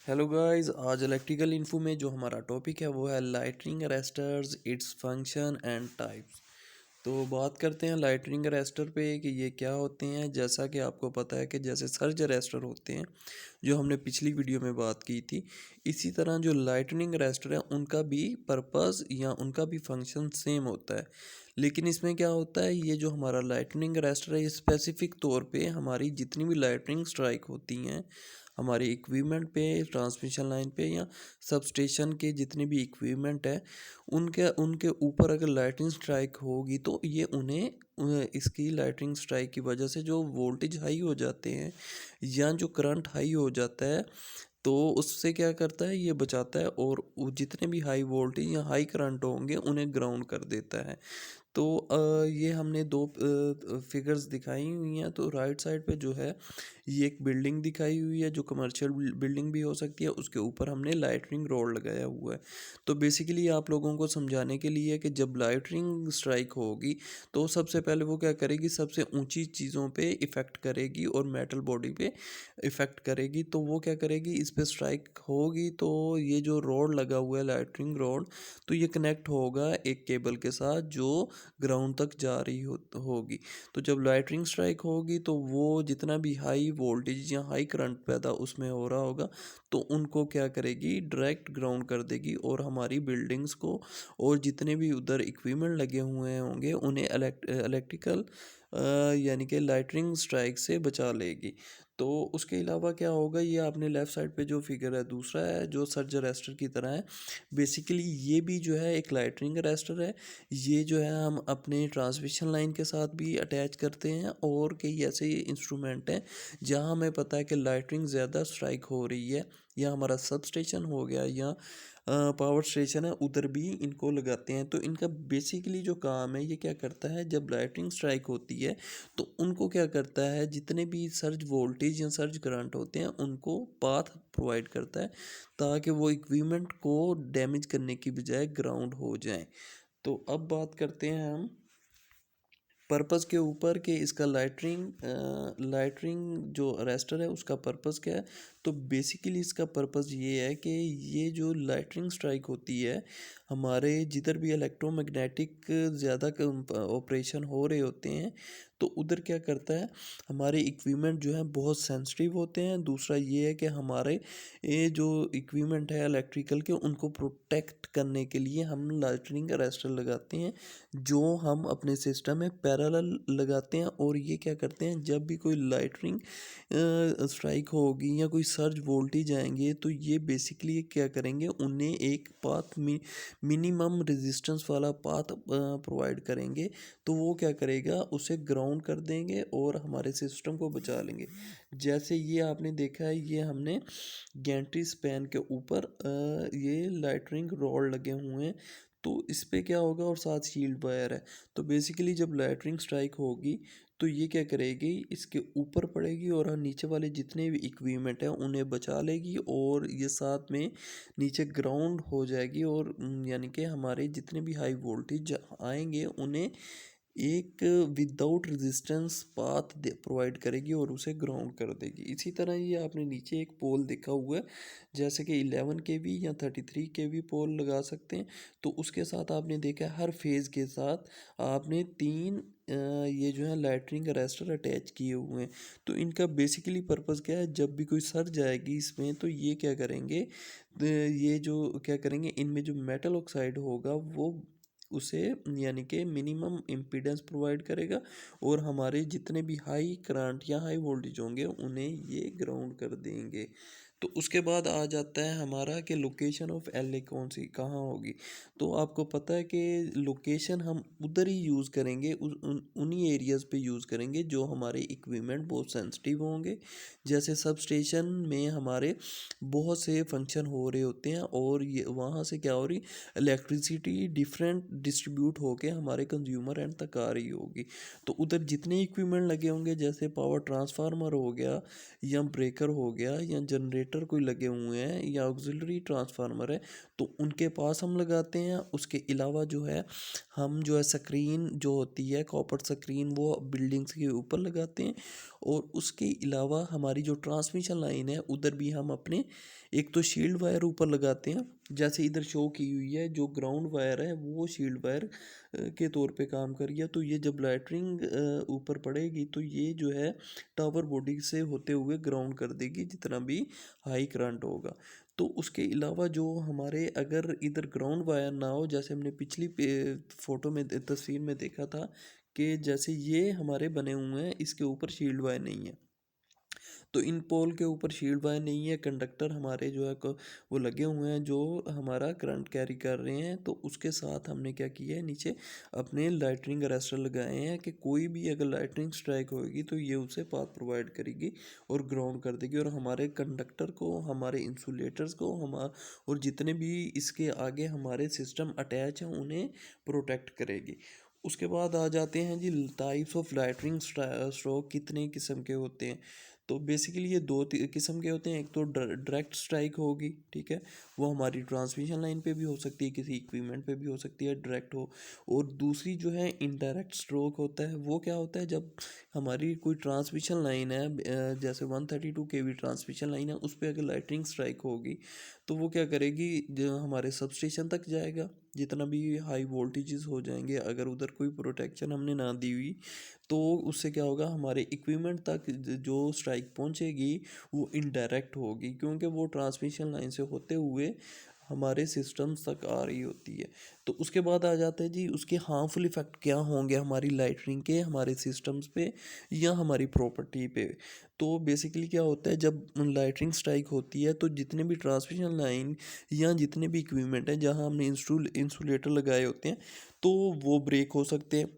Hello guys, आज electrical info में जो हमारा टॉपिक है वो है lightning arresters, its function and types. तो बात करते हैं लाइटनिंग अरेस्टर पे कि ये क्या होते हैं। जैसा कि आपको पता है कि जैसे सर्ज अरेस्टर होते हैं जो हमने पिछली वीडियो में बात की थी, इसी तरह जो लाइटनिंग अरेस्टर है उनका भी पर्पस या उनका भी फंक्शन सेम होता है। लेकिन इसमें क्या होता है, ये जो हमारा लाइटनिंग अरेस्टर है ये स्पेसिफिक तौर पे हमारी जितनी भी लाइटनिंग स्ट्राइक होती हैं हमारे इक्विपमेंट पे, ट्रांसमिशन लाइन पे या सब स्टेशन के जितने भी इक्विपमेंट है उनके उनके ऊपर अगर लाइटनिंग स्ट्राइक होगी तो ये उन्हें इसकी लाइटनिंग स्ट्राइक की वजह से जो वोल्टेज हाई हो जाते हैं या जो करंट हाई हो जाता है तो उससे क्या करता है, ये बचाता है और वो जितने भी हाई वोल्टेज या हाई करंट होंगे उन्हें ग्राउंड कर देता है। तो ये हमने दो फिगर्स दिखाई हुई हैं। तो राइट साइड पे जो है ये एक बिल्डिंग दिखाई हुई है जो कमर्शियल बिल्डिंग भी हो सकती है, उसके ऊपर हमने लाइटनिंग रोड लगाया हुआ है। तो बेसिकली आप लोगों को समझाने के लिए कि जब लाइटनिंग स्ट्राइक होगी तो सबसे पहले वो क्या करेगी, सबसे ऊंची चीज़ों पे इफ़ेक्ट करेगी और मेटल बॉडी पे इफ़ेक्ट करेगी। तो वो क्या करेगी, इस पे स्ट्राइक होगी तो ये जो रोड लगा हुआ है लाइटनिंग रोड, तो ये कनेक्ट होगा एक केबल के साथ जो ग्राउंड तक जा रही होगी। तो जब लाइटनिंग स्ट्राइक होगी तो वो जितना भी हाई वोल्टेज या हाई करंट पैदा उसमें हो रहा होगा तो उनको क्या करेगी, डायरेक्ट ग्राउंड कर देगी और हमारी बिल्डिंग्स को और जितने भी उधर इक्विपमेंट लगे हुए होंगे उन्हें इलेक्ट्रिकल यानी कि लाइटनिंग स्ट्राइक से बचा लेगी। तो उसके अलावा क्या होगा, ये आपने लेफ़्ट साइड पे जो फिगर है दूसरा है जो सर्ज अरेस्टर की तरह है। बेसिकली ये भी जो है एक लाइटनिंग अरेस्टर है। ये जो है हम अपने ट्रांसमिशन लाइन के साथ भी अटैच करते हैं और कई ऐसे इंस्ट्रूमेंट हैं जहाँ हमें पता है कि लाइटनिंग ज़्यादा स्ट्राइक हो रही है या हमारा सब स्टेशन हो गया या पावर स्टेशन है उधर भी इनको लगाते हैं। तो इनका बेसिकली जो काम है ये क्या करता है, जब लाइटनिंग स्ट्राइक होती है तो उनको क्या करता है, जितने भी सर्ज वोल्टेज या सर्ज करंट होते हैं उनको पाथ प्रोवाइड करता है ताकि वो इक्विपमेंट को डैमेज करने की बजाय ग्राउंड हो जाए। तो अब बात करते हैं हम पर्पस के ऊपर कि इसका लाइटनिंग जो अरेस्टर है उसका पर्पस क्या है। तो बेसिकली इसका पर्पस ये है कि ये जो लाइटनिंग स्ट्राइक होती है हमारे जिधर भी इलेक्ट्रोमैग्नेटिक ज़्यादा ऑपरेशन हो रहे होते हैं तो उधर क्या करता है, हमारे इक्विपमेंट जो है बहुत सेंसिटिव होते हैं। दूसरा ये है कि हमारे ये जो इक्विपमेंट है इलेक्ट्रिकल के उनको प्रोटेक्ट करने के लिए हम लाइटनिंग अरेस्टर लगाते हैं जो हम अपने सिस्टम में पैरेलल लगाते हैं। और ये क्या करते हैं, जब भी कोई लाइटनिंग स्ट्राइक होगी या कोई सर्ज वोल्टेज आएंगे तो ये बेसिकली क्या करेंगे, उन्हें एक पाथ मिनिमम रेजिस्टेंस वाला पाथ प्रोवाइड करेंगे। तो वो क्या करेगा, उसे ग्राउंड कर देंगे और हमारे सिस्टम को बचा लेंगे। जैसे ये आपने देखा है, ये हमने गैंट्री स्पैन के ऊपर ये लाइटनिंग रॉड लगे हुए हैं। तो इस पे क्या होगा और साथ शील्ड वायर है। तो बेसिकली जब लाइटनिंग स्ट्राइक होगी तो ये क्या करेगी, इसके ऊपर पड़ेगी और नीचे वाले जितने भी इक्विपमेंट हैं उन्हें बचा लेगी और ये साथ में नीचे ग्राउंड हो जाएगी। और यानी कि हमारे जितने भी हाई वोल्टेज आएंगे उन्हें एक विदाउट रेजिस्टेंस पाथ प्रोवाइड करेगी और उसे ग्राउंड कर देगी। इसी तरह ये आपने नीचे एक पोल देखा हुआ है जैसे कि 11 केवी या 33 केवी पोल लगा सकते हैं। तो उसके साथ आपने देखा है हर फेज़ के साथ आपने तीन ये जो है लाइटनिंग अरेस्टर अटैच किए हुए हैं। तो इनका बेसिकली पर्पस क्या है, जब भी कोई सर्ज आएगी इसमें तो ये क्या करेंगे, ये जो क्या करेंगे, इनमें जो मेटल ऑक्साइड होगा वो उसे यानी कि मिनिमम इम्पीडेंस प्रोवाइड करेगा और हमारे जितने भी हाई करंट या हाई वोल्टेज होंगे उन्हें ये ग्राउंड कर देंगे। तो उसके बाद आ जाता है हमारा कि लोकेशन ऑफ एल कौन सी कहाँ होगी। तो आपको पता है कि लोकेशन हम उधर ही यूज़ करेंगे, उन्हीं एरियाज़ पे यूज़ करेंगे जो हमारे इक्विपमेंट बहुत सेंसिटिव होंगे। जैसे सब स्टेशन में हमारे बहुत से फंक्शन हो रहे होते हैं और ये वहाँ से क्या हो रही, इलेक्ट्रिसिटी डिफरेंट डिस्ट्रीब्यूट होके हमारे कंज्यूमर एंड तक आ रही होगी। तो उधर जितने इक्विपमेंट लगे होंगे जैसे पावर ट्रांसफार्मर हो गया या ब्रेकर हो गया या जनरेटर कोई लगे हुए हैं या ऑक्सिलरी ट्रांसफार्मर है तो उनके पास हम लगाते हैं। उसके अलावा जो है हम जो है स्क्रीन जो होती है कॉपर स्क्रीन वो बिल्डिंग्स के ऊपर लगाते हैं। और उसके अलावा हमारी जो ट्रांसमिशन लाइन है उधर भी हम अपने एक तो शील्ड वायर ऊपर लगाते हैं, जैसे इधर शो की हुई है, जो ग्राउंड वायर है वो शील्ड वायर के तौर पे काम कर गया। तो ये जब लाइटनिंग ऊपर पड़ेगी तो ये जो है टावर बॉडी से होते हुए ग्राउंड कर देगी जितना भी हाई करंट होगा। तो उसके अलावा जो हमारे अगर इधर ग्राउंड वायर ना हो, जैसे हमने पिछली फोटो में तस्वीर में देखा था कि जैसे ये हमारे बने हुए हैं, इसके ऊपर शील्ड वायर नहीं है, तो इन पोल के ऊपर शील्ड वायर नहीं है, कंडक्टर हमारे जो है वो लगे हुए हैं जो हमारा करंट कैरी कर रहे हैं। तो उसके साथ हमने क्या किया है, नीचे अपने लाइटनिंग अरेस्टर लगाए हैं कि कोई भी अगर लाइटनिंग स्ट्राइक होगी तो ये उसे पाथ प्रोवाइड करेगी और ग्राउंड कर देगी, और हमारे कंडक्टर को, हमारे इंसुलेटर्स को, और जितने भी इसके आगे हमारे सिस्टम अटैच हैं उन्हें प्रोटेक्ट करेगी। उसके बाद आ जाते हैं जी टाइप्स ऑफ लाइटनिंग स्ट्रोक कितने किस्म के होते हैं। तो बेसिकली ये दो किस्म के होते हैं। एक तो डायरेक्ट स्ट्राइक होगी, ठीक है, वो हमारी ट्रांसमिशन लाइन पे भी हो सकती है, किसी इक्विपमेंट पे भी हो सकती है डायरेक्ट हो। और दूसरी जो है इनडायरेक्ट स्ट्रोक होता है, वो क्या होता है, जब हमारी कोई ट्रांसमिशन लाइन है, जैसे 132 kV ट्रांसमिशन लाइन है, उस पर अगर लाइटनिंग स्ट्राइक होगी तो वो क्या करेगी, जो हमारे सबस्टेशन तक जाएगा, जितना भी हाई वोल्टेजेस हो जाएंगे, अगर उधर कोई प्रोटेक्शन हमने ना दी हुई तो उससे क्या होगा, हमारे इक्विपमेंट तक जो स्ट्राइक पहुंचेगी वो इनडायरेक्ट होगी, क्योंकि वो ट्रांसमिशन लाइन से होते हुए हमारे सिस्टम्स तक आ रही होती है। तो उसके बाद आ जाता है जी उसके हार्मफुल इफ़ेक्ट क्या होंगे हमारी लाइटनिंग के, हमारे सिस्टम्स पे या हमारी प्रॉपर्टी पे। तो बेसिकली क्या होता है, जब लाइटनिंग स्ट्राइक होती है तो जितने भी ट्रांसमिशन लाइन या जितने भी इक्विपमेंट हैं जहां हमने इंसुलेटर लगाए होते हैं तो वो ब्रेक हो सकते हैं।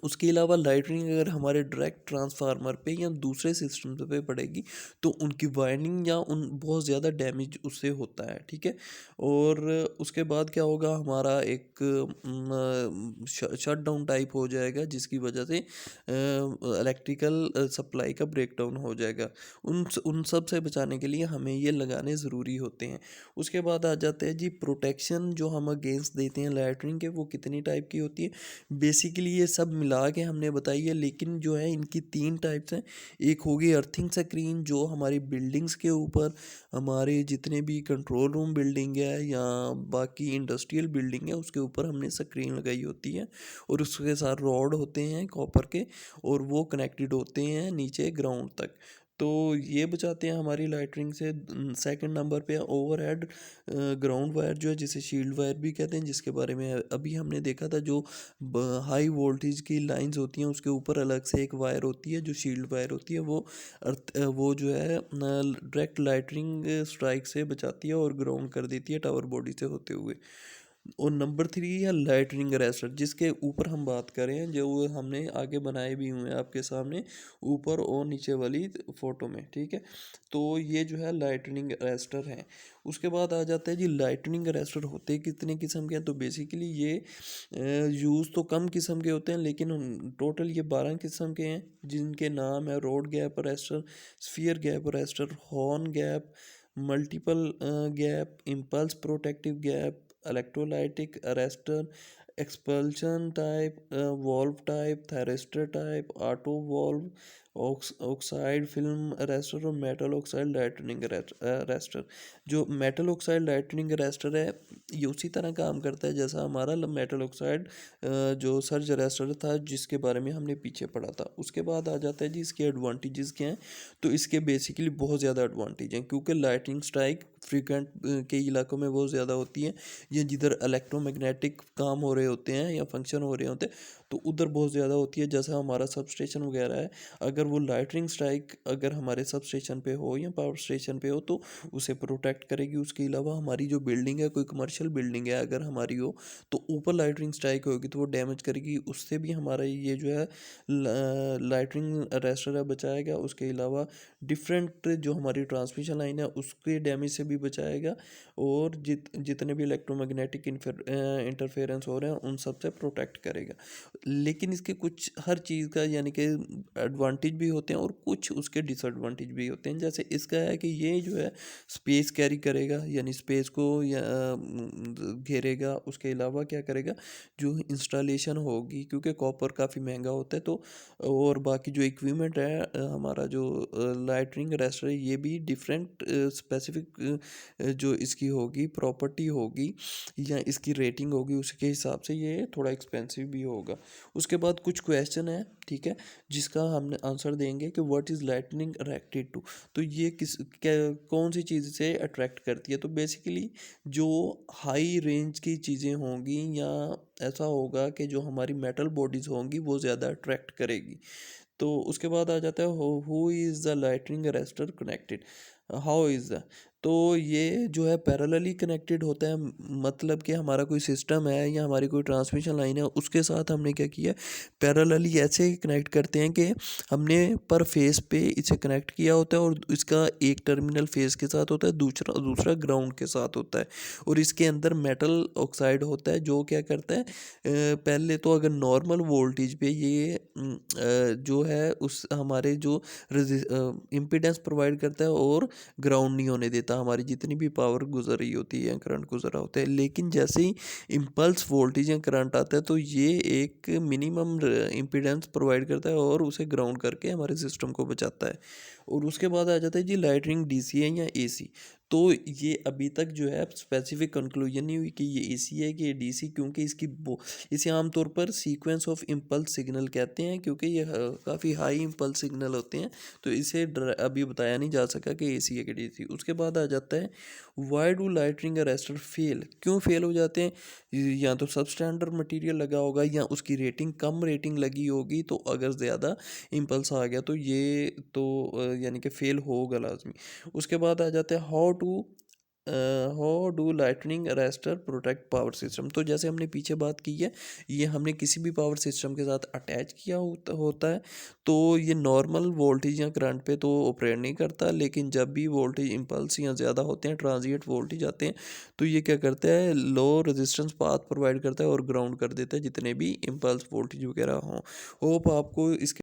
उसके अलावा लाइटनिंग अगर हमारे डायरेक्ट ट्रांसफार्मर पे या दूसरे सिस्टम पे पड़ेगी तो उनकी वायरिंग या उन बहुत ज़्यादा डैमेज उससे होता है, ठीक है। और उसके बाद क्या होगा, हमारा एक शट डाउन टाइप हो जाएगा जिसकी वजह से इलेक्ट्रिकल सप्लाई का ब्रेक डाउन हो जाएगा। उन सब से बचाने के लिए हमें ये लगाने ज़रूरी होते हैं। उसके बाद आ जाते हैं जी प्रोटेक्शन जो हम अगेंस्ट देते हैं लाइटनिंग के, वो कितनी टाइप की होती है। बेसिकली ये सब मिला के हमने बताई है, लेकिन जो है इनकी 3 टाइप्स हैं। एक होगी अर्थिंग स्क्रीन, जो हमारी बिल्डिंग्स के ऊपर, हमारे जितने भी कंट्रोल रूम बिल्डिंग है या बाकी इंडस्ट्रियल बिल्डिंग है उसके ऊपर हमने स्क्रीन लगाई होती है, और उसके साथ रॉड होते हैं कॉपर के, और वो कनेक्टेड होते हैं नीचे ग्राउंड तक। तो ये बचाते हैं हमारी लाइटनिंग से। सेकंड नंबर पे है ओवरहेड ग्राउंड वायर, जो है जिसे शील्ड वायर भी कहते हैं, जिसके बारे में अभी हमने देखा था। जो हाई वोल्टेज की लाइंस होती हैं उसके ऊपर अलग से एक वायर होती है जो शील्ड वायर होती है, वो वो जो है डायरेक्ट लाइटनिंग स्ट्राइक से बचाती है और ग्राउंड कर देती है टावर बॉडी से होते हुए। और नंबर 3 है लाइटनिंग अरेस्टर, जिसके ऊपर हम बात करें, जो हमने आगे बनाए भी हुए हैं आपके सामने ऊपर और नीचे वाली फ़ोटो में, ठीक है। तो ये जो है लाइटनिंग अरेस्टर हैं। उसके बाद आ जाता है जी लाइटनिंग अरेस्टर होते कितने किस्म के हैं। तो बेसिकली ये यूज़ तो कम किस्म के होते हैं, लेकिन टोटल ये 12 किस्म के हैं, जिनके नाम है road gap arrester, sphere gap arrester, horn gap, multiple gap, impulse protective gap, electrolytic arrester, expulsion type, valve type, thyristor type, auto valve, oxide film arrester और मेटल ऑक्साइड लाइटनिंग अरेस्टर। जो metal oxide lightning arrester है ये उसी तरह काम करता है जैसा हमारा मेटल ऑक्साइड जो सर्ज अरेस्टर था जिसके बारे में हमने पीछे पढ़ा था। उसके बाद आ जाता है जी इसके एडवांटेजेस क्या हैं। तो इसके बेसिकली बहुत ज़्यादा एडवांटेज हैं, क्योंकि लाइटनिंग स्ट्राइक फ्रीक्वेंट के इलाकों में बहुत ज़्यादा होती है, या जिधर इलेक्ट्रोमैग्नेटिक काम हो रहे होते हैं या फंक्शन हो रहे होते हैं तो उधर बहुत ज़्यादा होती है। जैसा हमारा सब स्टेशन वगैरह है, अगर वो लाइटनिंग स्ट्राइक अगर हमारे सब स्टेशन पे हो या पावर स्टेशन पे हो तो उसे प्रोटेक्ट करेगी। उसके अलावा हमारी जो बिल्डिंग है, कोई कमर्शियल बिल्डिंग है अगर हमारी हो, तो ऊपर लाइटनिंग स्ट्राइक होगी तो वो डैमेज करेगी, उससे भी हमारा ये जो है लाइटनिंग अरेस्टर है बचाएगा। उसके अलावा डिफरेंट जो हमारी ट्रांसमिशन लाइन है उसके डैमेज से भी बचाएगा, और जितने भी इलेक्ट्रोमैग्नेटिक इंटरफेरेंस हो रहे हैं उन सब से प्रोटेक्ट करेगा। लेकिन इसके कुछ हर चीज़ का यानी कि एडवांटेज भी होते हैं और कुछ उसके डिसएडवांटेज भी होते हैं। जैसे इसका है कि ये जो है स्पेस कैरी करेगा, यानी स्पेस को या घेरेगा। उसके अलावा क्या करेगा, जो इंस्टॉलेशन होगी, क्योंकि कॉपर काफ़ी महंगा होता है, तो और बाकी जो इक्विपमेंट है हमारा जो लाइटनिंग अरेस्टर है, ये भी डिफरेंट स्पेसिफिक जो इसकी होगी प्रॉपर्टी होगी या इसकी रेटिंग होगी, उसके हिसाब से ये थोड़ा एक्सपेंसिव भी होगा। उसके बाद कुछ क्वेश्चन है, ठीक है, जिसका हमने आंसर देंगे कि what is lightning attracted to. तो ये कौन सी चीज़ से अट्रैक्ट करती है। तो बेसिकली जो हाई रेंज की चीज़ें होंगी या ऐसा होगा कि जो हमारी मेटल बॉडीज़ होंगी वो ज़्यादा अट्रैक्ट करेगी। तो उसके बाद आ जाता है who is the lightning arrester connected, how is the. तो ये जो है पैरेलली कनेक्टेड होता है, मतलब कि हमारा कोई सिस्टम है या हमारी कोई ट्रांसमिशन लाइन है, उसके साथ हमने क्या किया, पैरेलली ऐसे कनेक्ट करते हैं कि हमने पर फेस पे इसे कनेक्ट किया होता है और इसका एक टर्मिनल फेस के साथ होता है, दूसरा दूसरा ग्राउंड के साथ होता है। और इसके अंदर मेटल ऑक्साइड होता है जो क्या करता है, पहले तो अगर नॉर्मल वोल्टेज पे ये जो है उस हमारे जो इम्पीडेंस प्रोवाइड करता है और ग्राउंड नहीं होने देता, हमारी जितनी भी पावर गुजर रही होती है, करंट गुजर रहा होता है। लेकिन जैसे ही इम्पल्स वोल्टेज या करंट आता है तो ये एक मिनिमम इम्पीडेंस प्रोवाइड करता है और उसे ग्राउंड करके हमारे सिस्टम को बचाता है। और उसके बाद आ जाता है जी लाइटनिंग डीसी है या एसी। तो ये अभी तक जो है स्पेसिफिक कंक्लूजन नहीं हुई कि ये एसी है कि ये डीसी, क्योंकि इसे आमतौर पर सीक्वेंस ऑफ इम्पल्स सिग्नल कहते हैं, क्योंकि ये काफ़ी हाई इम्पल्स सिग्नल होते हैं। तो इसे अभी बताया नहीं जा सका कि एसी है कि डीसी। उसके बाद आ जाता है why do lightning arrester fail, क्यों फेल हो जाते हैं। या तो सब स्टैंडर्ड मटेरियल लगा होगा या उसकी रेटिंग कम रेटिंग लगी होगी, तो अगर ज़्यादा इम्पल्स आ गया तो ये तो यानी कि फ़ेल होगा लाजमी। उसके बाद आ जाता है how do lightning arrester protect power system. तो जैसे हमने पीछे बात की है, ये हमने किसी भी पावर सिस्टम के साथ अटैच किया होता है, तो ये नॉर्मल वोल्टेज या करंट पे तो ऑपरेट नहीं करता, लेकिन जब भी वोल्टेज इम्पल्स या ज़्यादा होते हैं, ट्रांजिएंट वोल्टेज आते हैं, तो ये क्या करता है, लो रेजिस्टेंस पाथ प्रोवाइड करता है और ग्राउंड कर देता है जितने भी इम्पल्स वोल्टेज वगैरह हों। होप आपको इसके